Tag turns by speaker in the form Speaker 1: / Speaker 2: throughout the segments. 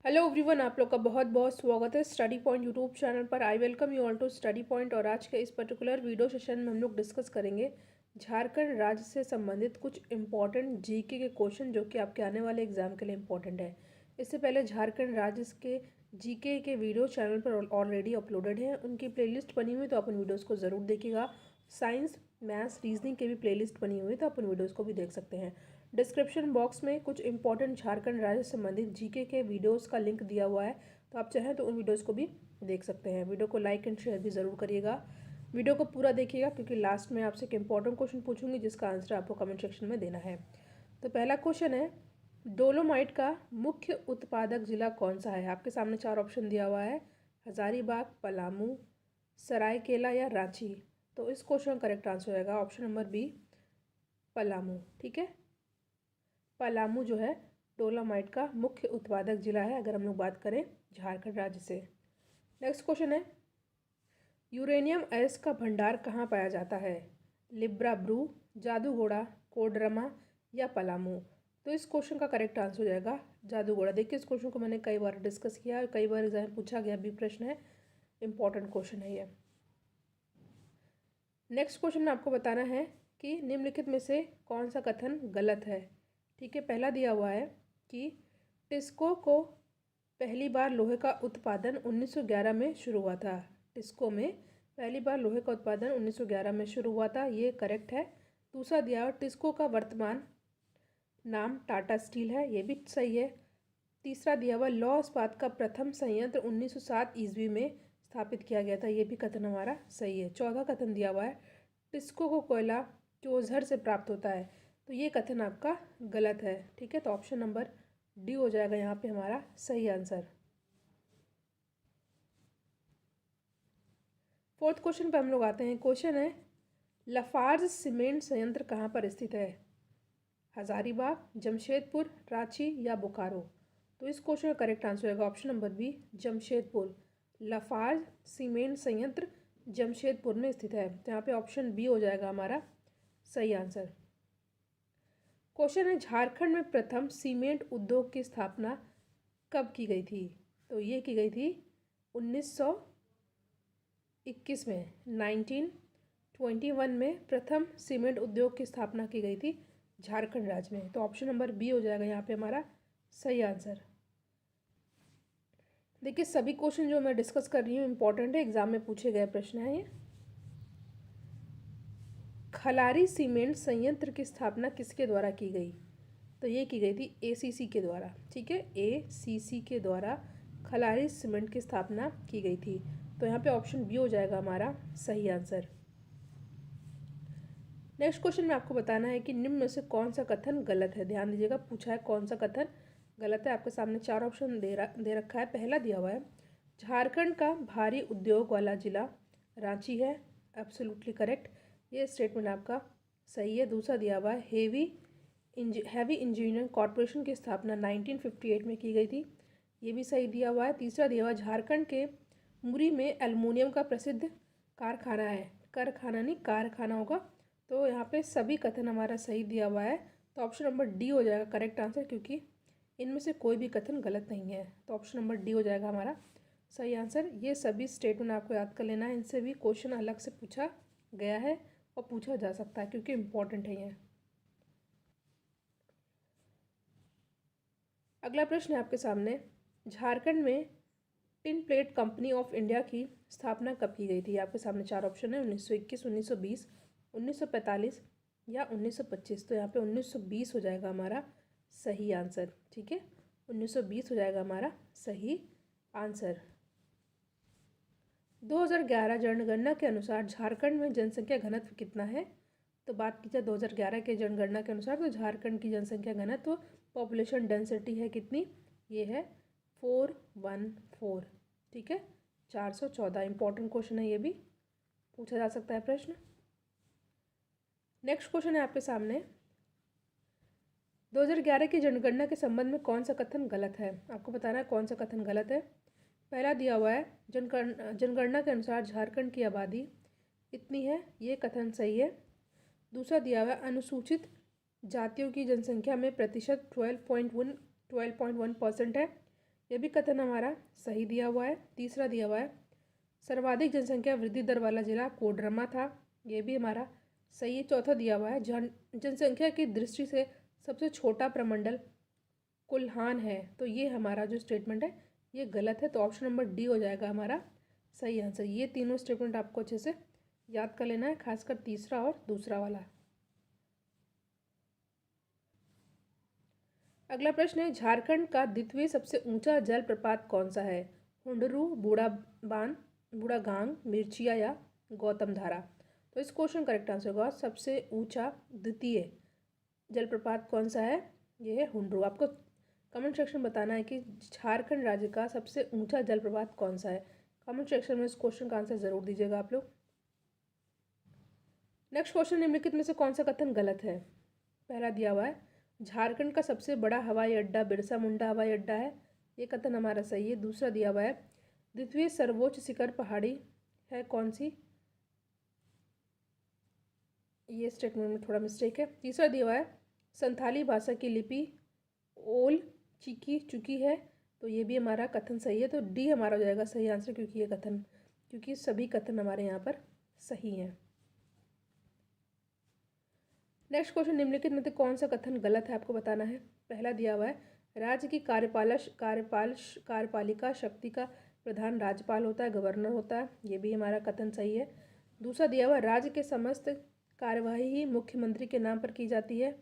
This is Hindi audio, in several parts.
Speaker 1: हेलो एवरीवन, आप लोग का बहुत बहुत स्वागत है स्टडी पॉइंट यूट्यूब चैनल पर। I welcome you all to study point. और आज के इस पर्टिकुलर वीडियो सेशन में हम लोग डिस्कस करेंगे झारखंड राज्य से संबंधित कुछ इंपॉर्टेंट जीके के क्वेश्चन जो कि आपके आने वाले एग्जाम के लिए इंपॉर्टेंट है। इससे पहले झारखंड राज्य के जीके के वीडियो चैनल पर ऑलरेडी अपलोडेड है, उनकी प्लेलिस्ट बनी हुई, तो आप उन वीडियोज़ को ज़रूर देखिएगा। साइंस, मैथ्स, रीजनिंग के भी प्लेलिस्ट बनी हुई है, तो आप उन वीडियोज़ को भी देख सकते हैं। डिस्क्रिप्शन बॉक्स में कुछ इंपॉर्टेंट झारखंड राज्य से संबंधित जीके के वीडियोस का लिंक दिया हुआ है, तो आप चाहें तो उन वीडियोस को भी देख सकते हैं। वीडियो को लाइक एंड शेयर भी ज़रूर करिएगा। वीडियो को पूरा देखिएगा क्योंकि लास्ट में आपसे एक इंपॉर्टेंट क्वेश्चन पूछूंगी जिसका आंसर आपको कमेंट सेक्शन में देना है। तो पहला क्वेश्चन है, डोलोमाइट का मुख्य उत्पादक जिला कौन सा है? आपके सामने चार ऑप्शन दिया हुआ है, हजारीबाग, पलामू, सरायकेला या रांची। तो इस क्वेश्चन का करेक्ट आंसर होगा ऑप्शन नंबर बी, पलामू। ठीक है, पलामू जो है डोलोमाइट का मुख्य उत्पादक जिला है अगर हम लोग बात करें झारखंड राज्य से। नेक्स्ट क्वेश्चन है, यूरेनियम एस का भंडार कहाँ पाया जाता है? लिब्राब्रू, जादूगोड़ा, कोडरमा या पलामू। तो इस क्वेश्चन का करेक्ट आंसर हो जाएगा जादूगोड़ा। देखिए, इस क्वेश्चन को मैंने कई बार डिस्कस किया और कई बार एग्जाम में पूछा गया भी प्रश्न है, इंपॉर्टेंट क्वेश्चन है ये। नेक्स्ट क्वेश्चन में आपको बताना है कि निम्नलिखित में से कौन सा कथन गलत है। ठीक है, पहला दिया हुआ है कि टिस्को को पहली बार लोहे का उत्पादन 1911 में शुरू हुआ था। टिस्को में पहली बार लोहे का उत्पादन 1911 में शुरू हुआ था, ये करेक्ट है। दूसरा दिया हुआ, टिस्को का वर्तमान नाम टाटा स्टील है, ये भी सही है। तीसरा दिया हुआ, लौह इस्पात का प्रथम संयंत्र 1907 ईस्वी में स्थापित किया गया था, ये भी कथन हमारा सही है। चौथा कथन दिया हुआ है, टिस्को को कोयला क्योंझर से प्राप्त होता है, तो ये कथन आपका गलत है। ठीक है, तो ऑप्शन नंबर डी हो जाएगा यहाँ पे हमारा सही आंसर। फोर्थ क्वेश्चन पे हम लोग आते हैं। क्वेश्चन है, लफार्ज सीमेंट संयंत्र कहाँ पर स्थित है? हजारीबाग, जमशेदपुर, रांची या बोकारो। तो इस क्वेश्चन का करेक्ट आंसर होगा option number B, Jamshedpur. Lafarge cement संयंत्र जमशेदपुर में स्थित है, तो यहाँ पे ऑप्शन बी हो जाएगा हमारा सही आंसर। क्वेश्चन है, झारखंड में प्रथम सीमेंट उद्योग की स्थापना कब की गई थी? तो ये की गई थी 1921 में, 1921 में प्रथम सीमेंट उद्योग की स्थापना की गई थी झारखंड राज्य में, तो ऑप्शन नंबर बी हो जाएगा यहाँ पे हमारा सही आंसर। देखिए, सभी क्वेश्चन जो मैं डिस्कस कर रही हूँ इंपॉर्टेंट है, एग्जाम में पूछे गए प्रश्न है ये। खलारी सीमेंट संयंत्र की स्थापना किसके द्वारा की गई? तो ये की गई थी एसीसी के द्वारा। ठीक है, एसीसी के द्वारा खलारी सीमेंट की स्थापना की गई थी, तो यहाँ पे ऑप्शन बी हो जाएगा हमारा सही आंसर। नेक्स्ट क्वेश्चन में आपको बताना है कि निम्न में से कौन सा कथन गलत है। ध्यान दीजिएगा, पूछा है कौन सा कथन गलत है। आपके सामने चार ऑप्शन दे रखा है। पहला दिया हुआ है, झारखंड का भारी उद्योग वाला जिला रांची है, एब्सोल्युटली करेक्ट, ये स्टेटमेंट आपका सही है। दूसरा दिया हुआ है, हैवी इंजीनियरिंग कॉरपोरेशन की स्थापना 1958 में की गई थी, ये भी सही दिया हुआ है। तीसरा दिया हुआ, झारखंड के मुरी में एल्युमिनियम का प्रसिद्ध कारखाना है, कारखाना नहीं कारखाना होगा, तो यहाँ पे सभी कथन हमारा सही दिया हुआ है, तो ऑप्शन नंबर डी हो जाएगा करेक्ट आंसर, क्योंकि इनमें से कोई भी कथन गलत नहीं है, तो ऑप्शन नंबर डी हो जाएगा हमारा सही आंसर। ये सभी स्टेटमेंट आपको याद कर लेना है, इनसे भी क्वेश्चन अलग से पूछा गया है और पूछा जा सकता है क्योंकि इम्पॉर्टेंट है ये। अगला प्रश्न है आपके सामने, झारखंड में tin plate company of India की स्थापना कब की गई थी? आपके सामने चार ऑप्शन है, 1921, 1920, 1945 या 1925। तो यहाँ पे 1920 हो जाएगा हमारा सही आंसर। ठीक है, 1920 हो जाएगा हमारा सही आंसर। 2011 जनगणना के अनुसार झारखंड में जनसंख्या घनत्व कितना है? तो बात की जाए 2011 के जनगणना के अनुसार, तो झारखंड की जनसंख्या घनत्व पॉपुलेशन डेंसिटी है कितनी? ये है 414। ठीक है, 414। इंपॉर्टेंट क्वेश्चन है, ये भी पूछा जा सकता है प्रश्न। नेक्स्ट क्वेश्चन है आपके सामने, 2011 की जनगणना के संबंध में कौन सा कथन गलत है? आपको बताना है कौन सा कथन गलत है। पहला दिया हुआ है, जनगणना के अनुसार झारखंड की आबादी इतनी है, ये कथन सही है। दूसरा दिया हुआ है, अनुसूचित जातियों की जनसंख्या में प्रतिशत 12.1% है, ये भी कथन हमारा सही दिया हुआ है। तीसरा दिया हुआ है सर्वाधिक जनसंख्या वृद्धि दर वाला जिला कोडरमा था, ये भी हमारा सही है। चौथा दिया हुआ है जनसंख्या की दृष्टि से सबसे छोटा प्रमंडल कुल्हान है, तो ये हमारा जो स्टेटमेंट है ये गलत है, तो ऑप्शन नंबर डी हो जाएगा हमारा सही आंसर। ये तीनों स्टेटमेंट आपको अच्छे से याद कर लेना है, खासकर तीसरा और दूसरा वाला। अगला प्रश्न है झारखंड का द्वितीय सबसे ऊंचा जलप्रपात कौन सा है? हुंडरू, बूढ़ा गांग, मिर्चिया या गौतम धारा? तो इस क्वेश्चन करेक्ट आंसर होगा सबसे ऊंचा द्वितीय जलप्रपात कौन सा है? ये है हुंडरू। आपको कमेंट सेक्शन में बताना है कि झारखंड राज्य का सबसे ऊंचा जलप्रपात कौन सा है। कमेंट सेक्शन में इस क्वेश्चन का आंसर जरूर दीजिएगा आप लोग। नेक्स्ट क्वेश्चन निम्नलिखित में से कौन सा कथन गलत है? पहला दिया हुआ है झारखंड का सबसे बड़ा हवाई अड्डा बिरसा मुंडा हवाई अड्डा है, ये कथन हमारा सही है। दूसरा दिया हुआ है द्वितीय सर्वोच्च शिखर पहाड़ी है कौन सी? ये स्टेटमेंट में थोड़ा मिस्टेक है। तीसरा दिया हुआ है संथाली भाषा की लिपि ओल चिकी चुकी है, तो ये भी हमारा कथन सही है, तो डी हमारा हो जाएगा सही आंसर, क्योंकि सभी कथन हमारे यहाँ पर सही हैं। नेक्स्ट क्वेश्चन निम्नलिखित में से कौन सा कथन गलत है आपको बताना है। पहला दिया हुआ है राज्य की कार्यपालिका शक्ति का प्रधान राज्यपाल होता है, गवर्नर होता है, ये भी हमारा कथन सही है। दूसरा दिया हुआ राज्य के समस्त कार्यवाही ही मुख्यमंत्री के नाम पर की जाती है,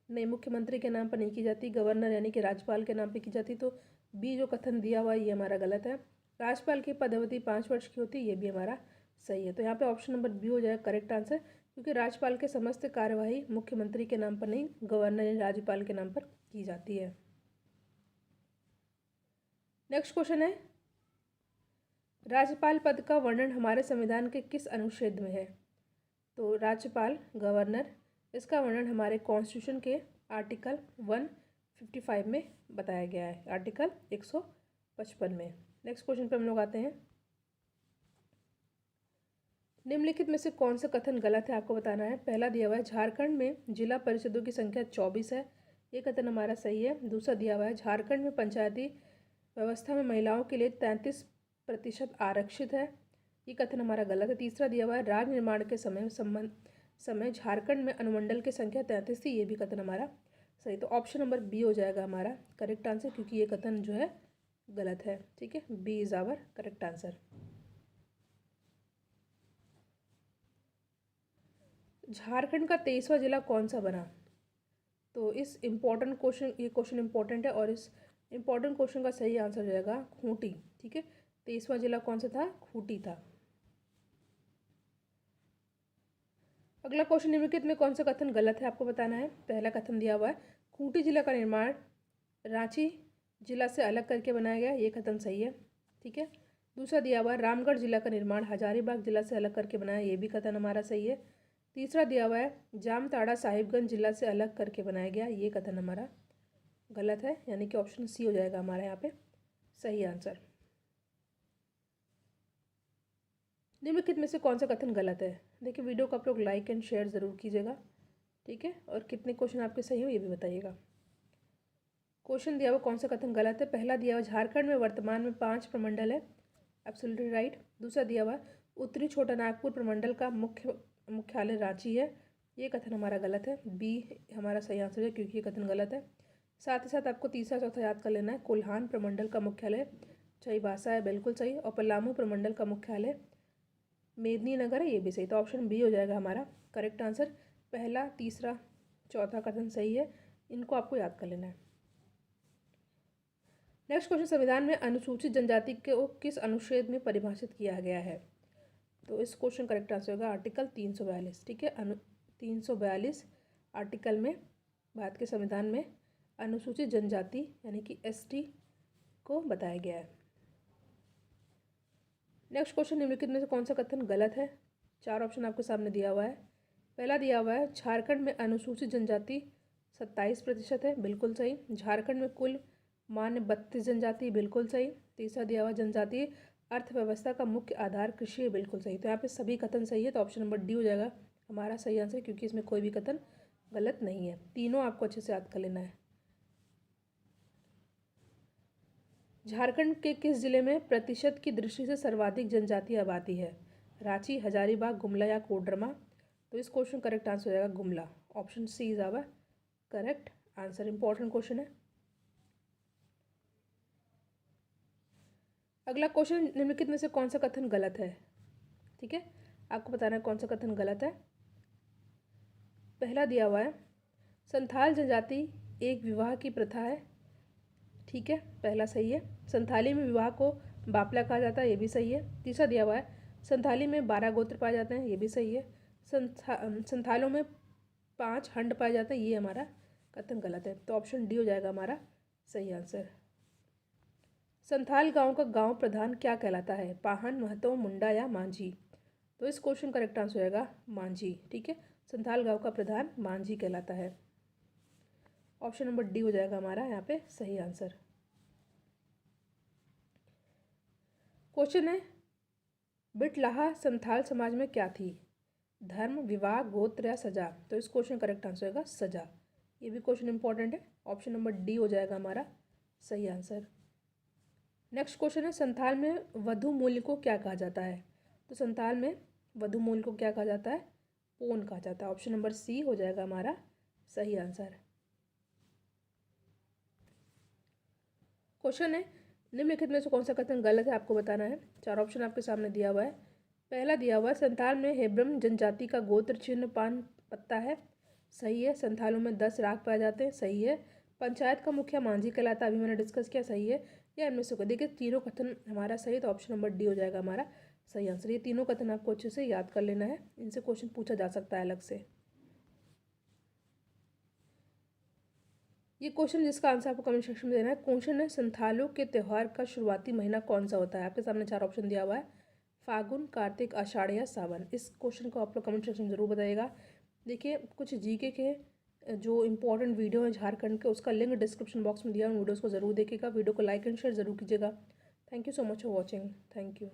Speaker 1: नहीं मुख्यमंत्री के नाम पर नहीं की जाती, गवर्नर यानी कि राज्यपाल के नाम पर की जाती, तो बी जो कथन दिया हुआ है ये हमारा गलत है। राज्यपाल की पदावधि 5 वर्ष की होती है, ये भी हमारा सही है, तो यहाँ पे ऑप्शन नंबर बी हो जाएगा करेक्ट आंसर, क्योंकि राज्यपाल के समस्त कार्यवाही मुख्यमंत्री के नाम पर नहीं, गवर्नर या राज्यपाल के नाम पर की जाती है। नेक्स्ट क्वेश्चन है राज्यपाल पद का वर्णन हमारे संविधान के किस अनुच्छेद में है? तो राज्यपाल गवर्नर, इसका वर्णन हमारे कॉन्स्टिट्यूशन के आर्टिकल 155 में बताया गया है, आर्टिकल 155 में। नेक्स्ट क्वेश्चन पर हम लोग आते हैं। निम्नलिखित में से कौन सा कथन गलत है आपको बताना है। पहला दिया हुआ है झारखंड में जिला परिषदों की संख्या 24 है, ये कथन हमारा सही है। दूसरा दिया हुआ है झारखंड में पंचायती व्यवस्था में महिलाओं के लिए 33% आरक्षित है, ये कथन हमारा गलत है। तीसरा दिया हुआ है राज्य निर्माण के समय झारखंड में अनुमंडल की संख्या 33 थी, ये भी कथन हमारा सही, तो ऑप्शन नंबर बी हो जाएगा हमारा करेक्ट आंसर, क्योंकि ये कथन जो है गलत है। ठीक है, B is our correct answer. Jharkhand का 23वां जिला कौन सा बना? तो इस इम्पोर्टेंट क्वेश्चन, ये क्वेश्चन इम्पोर्टेंट है और इस इम्पोर्टेंट क्वेश्चन का सही आंसर हो जाएगा खूंटी। ठीक है, 23वां जिला कौन सा था? खूंटी था। अगला क्वेश्चन निम्नलिखित में कौन सा कथन गलत है आपको बताना है। पहला कथन दिया हुआ है खूंटी जिला का निर्माण रांची जिला से अलग करके बनाया गया, ये कथन सही है। ठीक है, दूसरा दिया हुआ है रामगढ़ जिला का निर्माण हजारीबाग जिला से अलग करके बनाया, ये भी कथन हमारा सही है। तीसरा दिया हुआ है जामताड़ा साहिबगंज जिला से अलग करके बनाया गया, ये कथन हमारा गलत है, यानी कि ऑप्शन सी हो जाएगा हमारा यहाँ पे सही आंसर। निम्नलिखित में से कौन सा कथन गलत है? देखिए वीडियो को आप लोग लाइक एंड शेयर ज़रूर कीजिएगा। ठीक है, और कितने क्वेश्चन आपके सही हो ये भी बताइएगा। क्वेश्चन दिया हुआ कौन सा कथन गलत है। पहला दिया हुआ झारखंड में वर्तमान में 5 प्रमंडल है, एब्सोल्युटली राइट। दूसरा दिया हुआ उत्तरी छोटा नागपुर प्रमंडल का मुख्यालय रांची है, ये कथन हमारा गलत है, बी हमारा सही आंसर है, क्योंकि ये कथन गलत है। साथ ही साथ आपको तीसरा चौथा याद कर लेना है। कोल्हान प्रमंडल का मुख्यालय चाईबासा है, बिल्कुल सही, और पलामू प्रमंडल का मुख्यालय मेदिनीनगर है, ये भी सही, तो ऑप्शन बी हो जाएगा हमारा करेक्ट आंसर। पहला तीसरा चौथा कथन सही है, इनको आपको याद कर लेना है। नेक्स्ट क्वेश्चन संविधान में अनुसूचित जनजाति को किस अनुच्छेद में परिभाषित किया गया है? तो इस क्वेश्चन करेक्ट आंसर होगा आर्टिकल 342। ठीक है, 342 आर्टिकल में भारत के संविधान में अनुसूचित जनजाति यानी कि एसटी को बताया गया है। नेक्स्ट क्वेश्चन निम्नलिखित में से कौन सा कथन गलत है? 4 ऑप्शन आपके सामने दिया हुआ है। पहला दिया हुआ है झारखंड में अनुसूचित जनजाति 27% है, बिल्कुल सही। झारखंड में कुल मान्य 32 जनजाति, बिल्कुल सही। तीसरा दिया हुआ जनजातीय अर्थव्यवस्था का मुख्य आधार कृषि है, बिल्कुल सही। तो यहाँ पे सभी कथन सही है, तो ऑप्शन नंबर डी हो जाएगा हमारा सही आंसर, क्योंकि इसमें कोई भी कथन गलत नहीं है। तीनों आपको अच्छे से याद कर लेना है। झारखंड के किस जिले में प्रतिशत की दृष्टि से सर्वाधिक जनजातीय आबादी है? रांची, हजारीबाग, गुमला या कोडरमा? तो इस क्वेश्चन करेक्ट आंसर हो जाएगा Gumla. Option C is our correct answer. Important question है। अगला क्वेश्चन, निम्नलिखित में से कौन सा कथन गलत है? ठीक है, आपको बताना है कौन सा कथन गलत है। पहला दिया हुआ है, संथाल जनजाति एक विवाह की प्रथा है। ठीक है, पहला सही है। संथाली में विवाह को बापला कहा जाता है, ये भी सही है। तीसरा दिया हुआ है, संथाली में 12 गोत्र पाए जाते हैं, ये भी सही है। संथालों में 5 हंड पाए जाते हैं, ये हमारा कथन गलत है। तो ऑप्शन डी हो जाएगा हमारा सही आंसर। संथाल गांव का गांव प्रधान क्या कहलाता है? पाहन, महतो, मुंडा या मांझी? तो इस क्वेश्चन करेक्ट आंसर हो जाएगा मांझी। ठीक है, संथाल गांव का प्रधान मांझी कहलाता है। ऑप्शन नंबर डी हो जाएगा हमारा यहाँ पे सही आंसर। क्वेश्चन है, बिटलाहा संथाल समाज में क्या थी? धर्म, विवाह, गोत्र या सजा? तो इस क्वेश्चन करेक्ट आंसर होगा सजा। ये भी क्वेश्चन इंपॉर्टेंट है। ऑप्शन नंबर डी हो जाएगा हमारा सही आंसर। नेक्स्ट क्वेश्चन है, संथाल में वधु मूल्य को क्या कहा जाता है? तो संथाल में वधु मूल्य को क्या कहा जाता है? पोन कहा जाता है। ऑप्शन नंबर सी हो जाएगा हमारा सही आंसर। क्वेश्चन है, निम्नलिखित में से कौन सा कथन गलत है, आपको बताना है। 4 ऑप्शन आपके सामने दिया हुआ है। पहला दिया हुआ है, संथाल में हेब्रम जनजाति का गोत्र चिन्ह पान पत्ता है, सही है। संथालों में 10 राग पाए जाते हैं, सही है। पंचायत का मुखिया मांझी कहलाता है, अभी मैंने डिस्कस किया, सही है। या इनमें से देखिए तीनों कथन हमारा सही है, तो ऑप्शन नंबर डी हो जाएगा हमारा सही आंसर। ये तीनों कथन आपको अच्छे से याद कर लेना है, इनसे क्वेश्चन पूछा जा सकता है अलग से। ये क्वेश्चन जिसका आंसर आपको कमेंट सेक्शन में देना है। क्वेश्चन है, संथालों के त्यौहार का शुरुआती महीना कौन सा होता है? आपके सामने 4 ऑप्शन दिया हुआ है, फागुन, कार्तिक, आषाढ़ या सावन। इस क्वेश्चन को आप लोग कमेंट सेक्शन में ज़रूर बताइएगा। देखिए, कुछ जीके के जो इंपॉर्टेंट वीडियो है झारखंड के, उसका लिंक डिस्क्रिप्शन बॉक्स में दिया है, वीडियोज़ को ज़रूर देखिएगा। वीडियो को लाइक एंड शेयर ज़रूर कीजिएगा। Thank you so much for watching. Thank you.